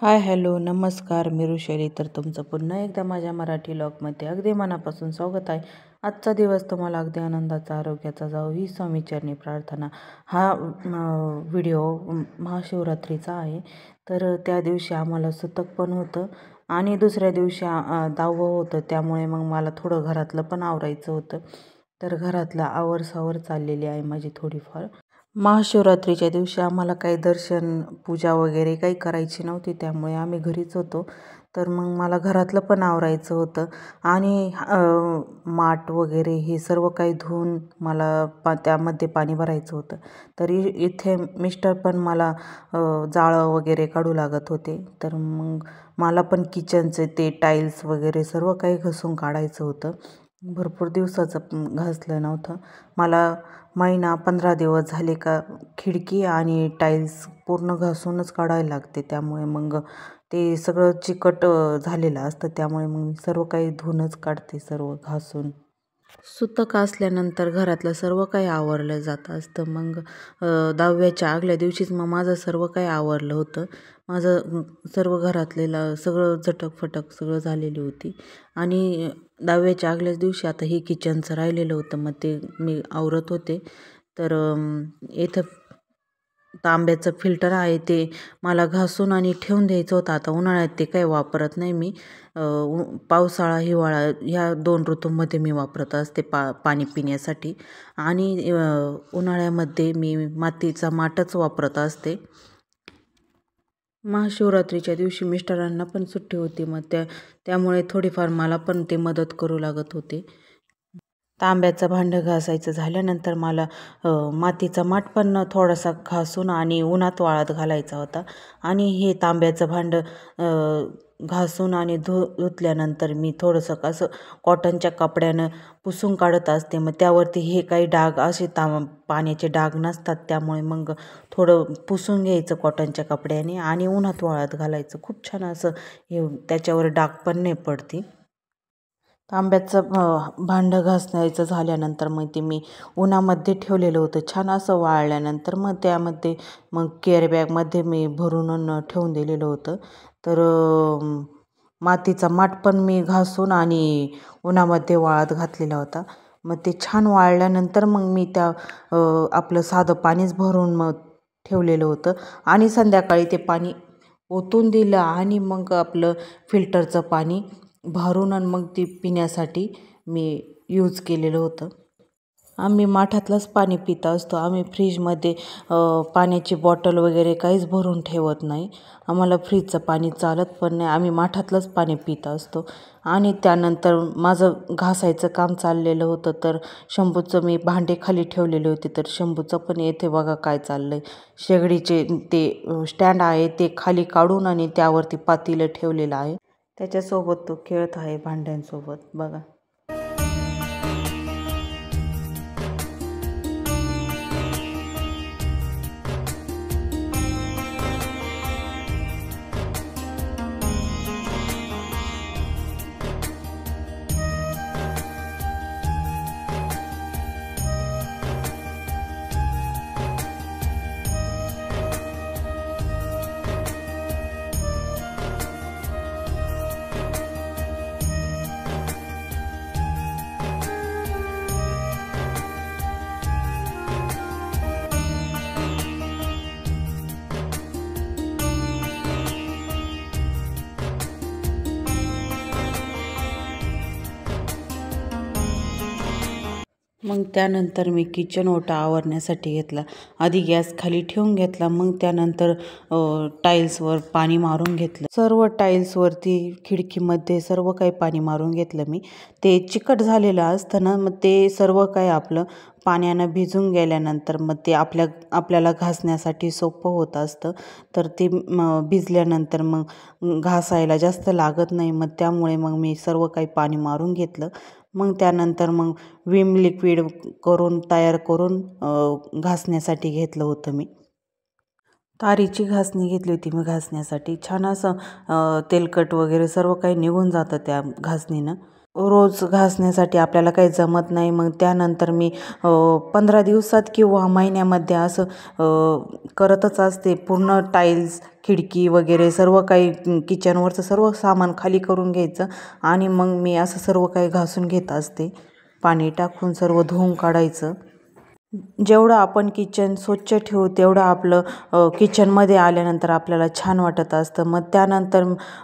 Hi hello नमस्कार मी ऋषाली. तर तुमचं पुन्हा एकदा माझ्या मराठी व्लॉगमध्ये अगदी मनापासून स्वागत आहे. आजचा दिवस तुम्हाला अगदी आनंदाचा आरोग्याचा जावो ही स्वामीचरणी प्रार्थना. हा व्हिडिओ महाशिवरात्रीचा आहे. तर त्या दिवशी आम्हाला सुतक पण होतं आणि दुसऱ्या दिवशी 10वं होतं. त्यामुळे मग मला थोडं घरातलं पण आवरायचं होतं. तर घरातलं आवरसावर चाललेली आहे माझी थोडीफार. महाशिवरात्रीच्या दिवशी आम्हाला काही दर्शन पूजा वगैरे काही करायची नव्हती, त्यामुळे आम्ही घरीच होतो. तर मग मला घरातलं पण आवरायचं होतं आणि माठ वगैरे हे सर्व काही धुवून मला त्यामध्ये पाणी भरायचं होतं. तरी इथे मिस्टर पण मला जाळं वगैरे काढू लागत होते. तर मग मला पण किचनचे ते टाईल्स वगैरे सर्व काही घासून काढायचं होतं. भरपूर दिवसाचं घासलं नव्हतं. मला महिना 15 दिवस झाले का खिडकी आणि टाईल्स पूर्ण घासूनच काढायला लागते. त्यामुळे मग ते सगळं चिकट झालेलं असतं. त्यामुळे मग मी सर्व काही धुवूनच काढते, सर्व घासून. सुतक असल्यानंतर घरातलं सर्व काही आवरलं जातं असतं. मग 10व्याच्या आगल्या दिवशीच मग माझं सर्व काही आवरलं होतं. माझं सर्व घरातलेलं सगळं झटकफटक सगळं झालेली होती. आणि 10व्याच्या आगल्याच दिवशी आता हे किचनचं राहिलेलं होतं, मग ते मी आवरत होते. तर इथं तांब्याचं फिल्टर आहे ते मला घासून आणि ठेवून द्यायचं होतं. आता उन्हाळ्यात ते काही वापरत नाही मी. पावसाळा हिवाळा ह्या 2 ऋतूंमध्ये मी वापरत असते पाणी पिण्यासाठी. आणि उन्हाळ्यामध्ये मी मातीचा माठच वापरत असते. महाशिवरात्रीच्या दिवशी मिस्टरांना पण सुट्टी होती, मग त्यामुळे थोडीफार मला पण ते मदत करू लागत होते. तांब्याचं भांडं घासायचं झाल्यानंतर मला मातीचा माठ पण थोडासा घासून आणि उन्हात वाळत घालायचा होता. आणि हे तांब्याचं भांडं घासून आणि धुतल्यानंतर मी थोडंसं असं कॉटनच्या कपड्यानं पुसून काढत असते. मग त्यावरती हे काही डाग असे पाण्याचे डाग नसतात. त्यामुळे मग थोडं पुसून घ्यायचं कॉटनच्या कपड्याने आणि उन्हात वाळत घालायचं. खूप छान असं हे त्याच्यावर डाग पण नाही पडते. तांब्याचं भांडं घासायचं झाल्यानंतर मग ते मी उन्हामध्ये ठेवलेलं होतं. छान असं वाळल्यानंतर मग त्यामध्ये मग केअर बॅगमध्ये मी भरून ठेवून दिलेलं होतं. तर मातीचा माठ पण मी घासून आणि उन्हामध्ये वाळत घातलेला होता. मग ते छान वाळल्यानंतर मग मी आपलं साधं पाणीच भरून मग ठेवलेलं होतं. आणि संध्याकाळी ते पाणी ओतून दिलं आणि मग आपलं फिल्टरचं पाणी भरून आणि मग ती पिण्यासाठी मी यूज केलेलं होतं. आम्ही माठातलंच पाणी पित असतो. आम्ही फ्रीजमध्ये पाण्याची बॉटल वगैरे काहीच भरून ठेवत नाही. आम्हाला फ्रीजचं पाणी चालत पण नाही. आम्ही माठातलंच पाणी पित असतो. आणि त्यानंतर माझं घासायचं काम चाललेलं होतं. तर शंभूचं मी भांडे खाली ठेवलेले होते. तर शंभूचं पण येथे बघा काय चाललं आहे. शेगडीचे ते स्टँड आहे ते खाली काढून आणि त्यावरती पातेलं ठेवलेलं आहे. त्याच्यासोबत तो खेळत आहे भांड्यांसोबत बघा. मग त्यानंतर मी किचन ओटा आवरण्यासाठी घेतला. आधी गॅस खाली ठेवून घेतला. मग त्यानंतर टाईल्सवर पाणी मारून घेतलं. सर्व टाईल्सवरती खिडकीमध्ये सर्व काही पाणी मारून घेतलं मी. ते चिकट झालेलं असतं ना, मग ते सर्व काही आपलं पाण्यानं भिजून गेल्यानंतर मग ते आपल्याला घासण्यासाठी सोपं होत असतं. तर ते भिजल्यानंतर मग घासायला जास्त लागत नाही. मग त्यामुळे मग मी सर्व काही पाणी मारून घेतलं. मग त्यानंतर मग विम लिक्विड तयार करून घासण्यासाठी घेतलं होतं मी. तारीची घासणी घेतली होती मी घासण्यासाठी. छान असं तेलकट वगैरे सर्व काही निघून जातं त्या घासणीनं. रोज घासण्यासाठी आपल्याला काही जमत नाही. मग त्यानंतर मी 15 दिवसात किंवा महिन्यामध्ये असं करतच असते. पूर्ण टाईल्स, खिडकी वगैरे सर्व काही किचनवरचं सर्व सामान खाली करून घ्यायचं आणि मग मी असं सर्व काही घासून घेत असते. पाणी टाकून सर्व धुवून काढायचं. जेवढं आपण किचन स्वच्छ ठेवू तेवढं आपलं किचनमध्ये आल्यानंतर आपल्याला छान वाटत असतं. मग त्यानंतर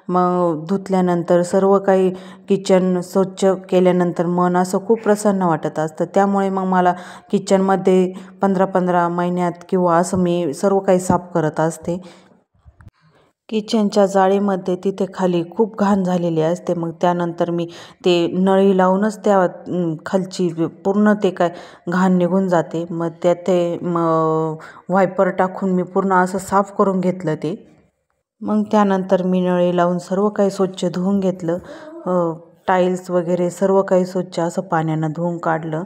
मग धुतल्यानंतर सर्व काही किचन स्वच्छ केल्यानंतर मन असं खूप प्रसन्न वाटत असतं. त्यामुळे मग मला किचनमध्ये 15-15 महिन्यात किंवा असं मी सर्व काही साफ करत असते. किचनच्या जाळीमध्ये तिथे खाली खूप घाण झालेली असते. मग त्यानंतर मी ते नळी लावूनच त्या खालची पूर्ण ते काय घाण निघून जाते. मग त्यात ते वायपर टाकून मी पूर्ण असं साफ करून घेतलं ते. मग त्यानंतर मी नळी लावून सर्व काही स्वच्छ धुवून घेतलं. टाईल्स वगैरे सर्व काही स्वच्छ असं पाण्यानं धुवून काढलं.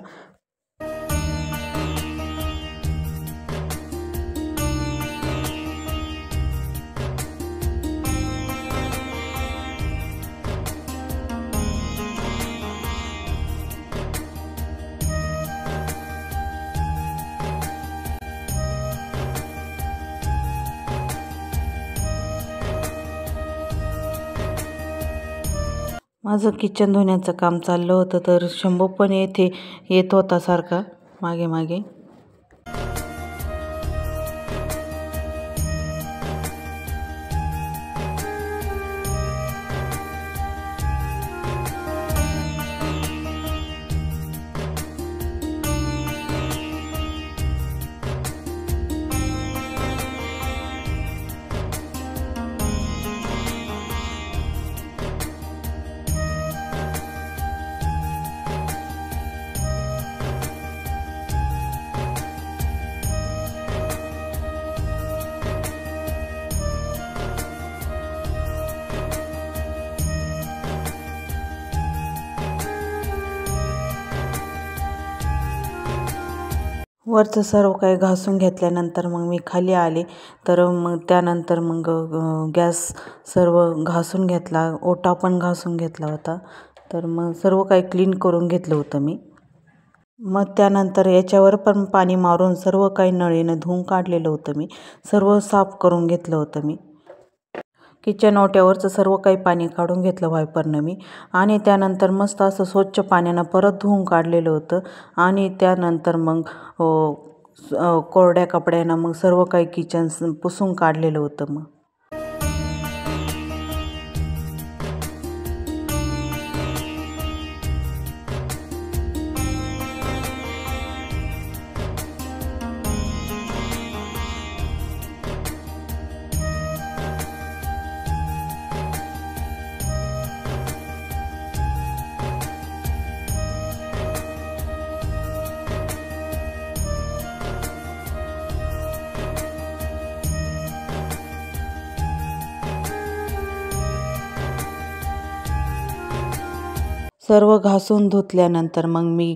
माझं किचन धुण्याचं काम चाललं होतं तर शंभू पण येथे येत होता सारखा मागे मागे. वरचं सर्व काही घासून घेतल्यानंतर मग मी खाली आले. तर मग त्यानंतर मग गॅस सर्व घासून घेतला, ओटा पण घासून घेतला होता. तर मग सर्व काही क्लीन करून घेतलं होतं मी. मग त्यानंतर याच्यावर पण पाणी मारून सर्व काही नळीनं धुवून काढलेलं होतं मी. सर्व साफ करून घेतलं होतं मी. किचन ओट्यावरचं सर्व काही पाणी काढून घेतलं वायपरनं मी आणि त्यानंतर मस्त असं स्वच्छ पाण्यानं परत धुवून काढलेलं होतं आणि त्यानंतर मग कोरड्या कपड्यानं मग सर्व काही किचन पुसून काढलेलं होतं. मग सर्व घासून धुतल्यानंतर मग मी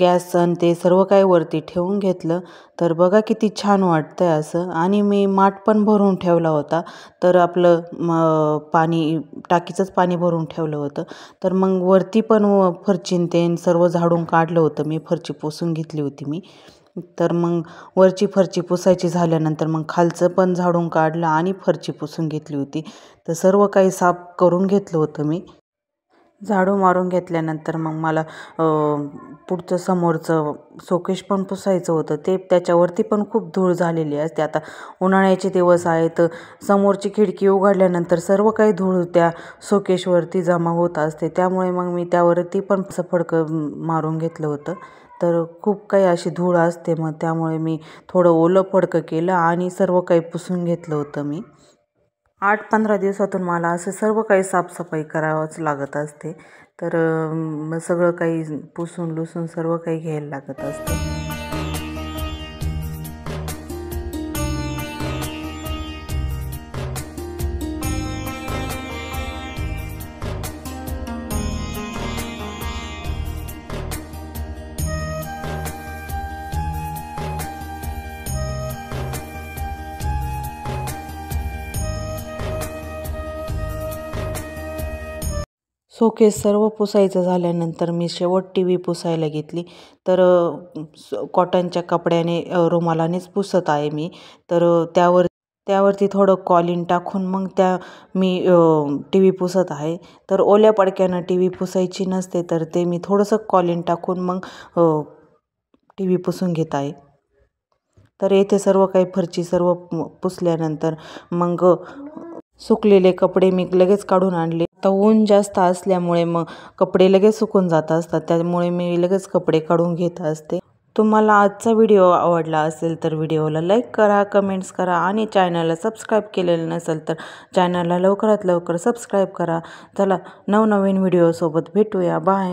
गॅस आणि ते सर्व काही वरती ठेवून घेतलं. तर बघा किती छान वाटतंय असं. आणि मी माठ पण भरून ठेवला होता. तर आपलं पाणी टाकीचंच पाणी भरून ठेवलं होतं. तर मग वरती पण फरशीन ते सर्व झाडून काढलं होतं मी. फरशी पुसून घेतली होती मी. तर मग वरची फरशी पुसायची झाल्यानंतर मग खालचं पण झाडून काढलं आणि फरशी पुसून घेतली होती. तर सर्व काही साफ करून घेतलं होतं मी. झाडू मारून घेतल्यानंतर मग मला पुढचं समोरचं शोकेस पण पुसायचं होतं. ते त्याच्यावरती पण खूप धूळ झालेली असते. आता उन्हाळ्याचे दिवस आहेत. समोरची खिडकी उघडल्यानंतर सर्व काही धूळ त्या शोकेसवरती जमा होत असते. त्यामुळे मग मी त्यावरती पण असं फडकं मारून घेतलं होतं. तर खूप काही अशी धूळ असते. मग त्यामुळे मी थोडं ओलं फडकं केलं आणि सर्व काही पुसून घेतलं होतं मी. 8-15 दिवसातून मला असं सर्व काही साफसफाई करावंच लागत असते. तर मग सगळं काही पुसून लुसून सर्व काही घ्यायला लागत असते. शोकेस सर्व पुसायचं झाल्यानंतर मी शेवट टी व्ही पुसायला घेतली. तर कॉटनच्या कपड्याने रुमालानेच पुसत आहे मी. तर त्यावरती थोडं कॉलिन टाकून मग मी टी व्ही पुसत आहे. तर ओल्या पडक्यानं टी व्ही पुसायची नसते, तर ते मी थोडंसं कॉलिन टाकून मग टी व्ही पुसून घेत आहे. तर येथे सर्व काही फरची सर्व पुसल्यानंतर मग सुकलेले कपडे मी लगेच काढून आणले. आता ऊन जास्त असल्यामुळे मग कपडे लगेच सुकून जात असतात, त्यामुळे मी लगेच कपडे काढून घेत असते. तुम्हाला आजचा व्हिडिओ आवडला असेल तर व्हिडिओला लाईक करा, कमेंट्स करा आणि चॅनलला सबस्क्राईब केलेलं नसेल तर चॅनलला लवकरात लवकर सबस्क्राईब करा. चला नवनवीन व्हिडिओसोबत भेटूया. बाय.